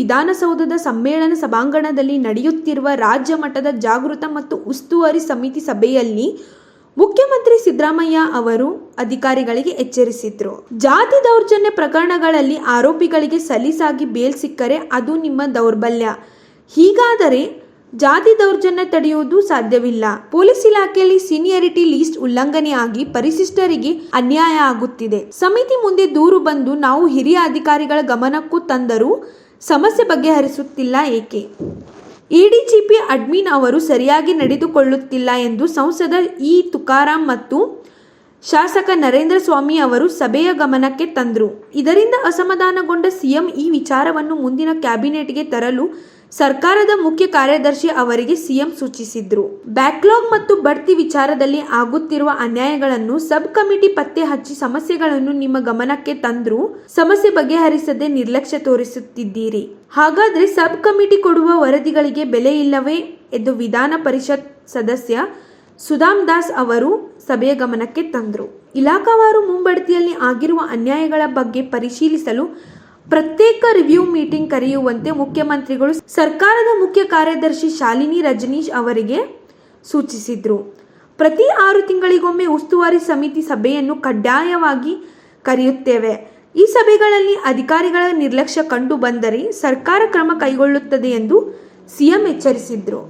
ವಿಧಾನಸೌಧದ ಸಮ್ಮೇಳನ ಸಭಾಂಗಣದಲ್ಲಿ ನಡೆಯುತ್ತಿರುವ ರಾಜ್ಯ ಮಟ್ಟದ ಜಾಗೃತ ಮತ್ತು ಉಸ್ತುವಾರಿ ಸಮಿತಿ ಸಭೆಯಲ್ಲಿ ಮುಖ್ಯಮಂತ್ರಿ ಸಿದ್ದರಾಮಯ್ಯ ಅವರು ಅಧಿಕಾರಿಗಳಿಗೆ ಎಚ್ಚರಿಸಿದ್ರು. ಜಾತಿ ದೌರ್ಜನ್ಯ ಪ್ರಕರಣಗಳಲ್ಲಿ ಆರೋಪಿಗಳಿಗೆ ಸಲೀಸಾಗಿ ಬೇಲ್ ಸಿಕ್ಕರೆ ಅದು ನಿಮ್ಮ ದೌರ್ಬಲ್ಯ. ಹೀಗಾದರೆ ಜಾತಿ ದೌರ್ಜನ್ಯ ತಡೆಯುವುದು ಸಾಧ್ಯವಿಲ್ಲ. ಪೊಲೀಸ್ ಇಲಾಖೆಯಲ್ಲಿ ಸೀನಿಯರಿಟಿ ಲೀಸ್ಟ್ ಉಲ್ಲಂಘನೆಯಾಗಿ ಪರಿಶಿಷ್ಟರಿಗೆ ಅನ್ಯಾಯ ಆಗುತ್ತಿದೆ. ಸಮಿತಿ ಮುಂದೆ ದೂರು ಬಂದು ನಾವು ಹಿರಿಯ ಅಧಿಕಾರಿಗಳ ಗಮನಕ್ಕೂ ತಂದರೂ ಸಮಸ್ಯೆ ಬಗೆಹರಿಸುತ್ತಿಲ್ಲ ಏಕೆ? ಎಡಿಜಿಪಿ ಅಡ್ಮಿನ್ ಅವರು ಸರಿಯಾಗಿ ನಡೆದುಕೊಳ್ಳುತ್ತಿಲ್ಲ ಎಂದು ಸಂಸದ ಇ ತುಕಾರಾಂ ಮತ್ತು ಶಾಸಕ ನರೇಂದ್ರ ಸ್ವಾಮಿ ಅವರು ಸಭೆಯ ಗಮನಕ್ಕೆ ತಂದರು. ಇದರಿಂದ ಅಸಮಾಧಾನಗೊಂಡ ಸಿಎಂ ಈ ವಿಚಾರವನ್ನು ಮುಂದಿನ ಕ್ಯಾಬಿನೆಟ್ಗೆ ತರಲು ಸರ್ಕಾರದ ಮುಖ್ಯ ಕಾರ್ಯದರ್ಶಿ ಅವರಿಗೆ ಸಿಎಂ ಸೂಚಿಸಿದ್ರು. ಬ್ಯಾಕ್ಲಾಗ್ ಮತ್ತು ಬಡ್ತಿ ವಿಚಾರದಲ್ಲಿ ಆಗುತ್ತಿರುವ ಅನ್ಯಾಯಗಳನ್ನು ಸಬ್ ಕಮಿಟಿ ಪತ್ತೆ ಹಚ್ಚಿ ಸಮಸ್ಯೆಗಳನ್ನು ನಿಮ್ಮ ಗಮನಕ್ಕೆ ತಂದ್ರೂ ಸಮಸ್ಯೆ ಬಗೆಹರಿಸದೆ ನಿರ್ಲಕ್ಷ್ಯ ತೋರಿಸುತ್ತಿದ್ದೀರಿ. ಹಾಗಾದ್ರೆ ಸಬ್ ಕಮಿಟಿ ಕೊಡುವ ವರದಿಗಳಿಗೆ ಬೆಲೆ ಇಲ್ಲವೇ ಎಂದು ವಿಧಾನ ಪರಿಷತ್ ಸದಸ್ಯ ಸುದಾಮ್ ದಾಸ್ ಅವರು ಸಭೆಯ ಗಮನಕ್ಕೆ ತಂದರು. ಇಲಾಖಾವಾರು ಮುಂಬಡ್ತಿಯಲ್ಲಿ ಆಗಿರುವ ಅನ್ಯಾಯಗಳ ಬಗ್ಗೆ ಪರಿಶೀಲಿಸಲು ಪ್ರತ್ಯೇಕ ರಿವ್ಯೂ ಮೀಟಿಂಗ್ ಕರೆಯುವಂತೆ ಮುಖ್ಯಮಂತ್ರಿಗಳು ಸರ್ಕಾರದ ಮುಖ್ಯ ಕಾರ್ಯದರ್ಶಿ ಶಾಲಿನಿ ರಜನೀಶ್ ಅವರಿಗೆ ಸೂಚಿಸಿದ್ರು. ಪ್ರತಿ 6 ತಿಂಗಳಿಗೊಮ್ಮೆ ಉಸ್ತುವಾರಿ ಸಮಿತಿ ಸಭೆಯನ್ನು ಕಡ್ಡಾಯವಾಗಿ ಕರೆಯುತ್ತೇವೆ. ಈ ಸಭೆಗಳಲ್ಲಿ ಅಧಿಕಾರಿಗಳ ನಿರ್ಲಕ್ಷ್ಯ ಕಂಡು ಬಂದರೆ ಸರ್ಕಾರ ಕ್ರಮ ಕೈಗೊಳ್ಳುತ್ತದೆ ಎಂದು ಸಿಎಂ ಎಚ್ಚರಿಸಿದ್ರು.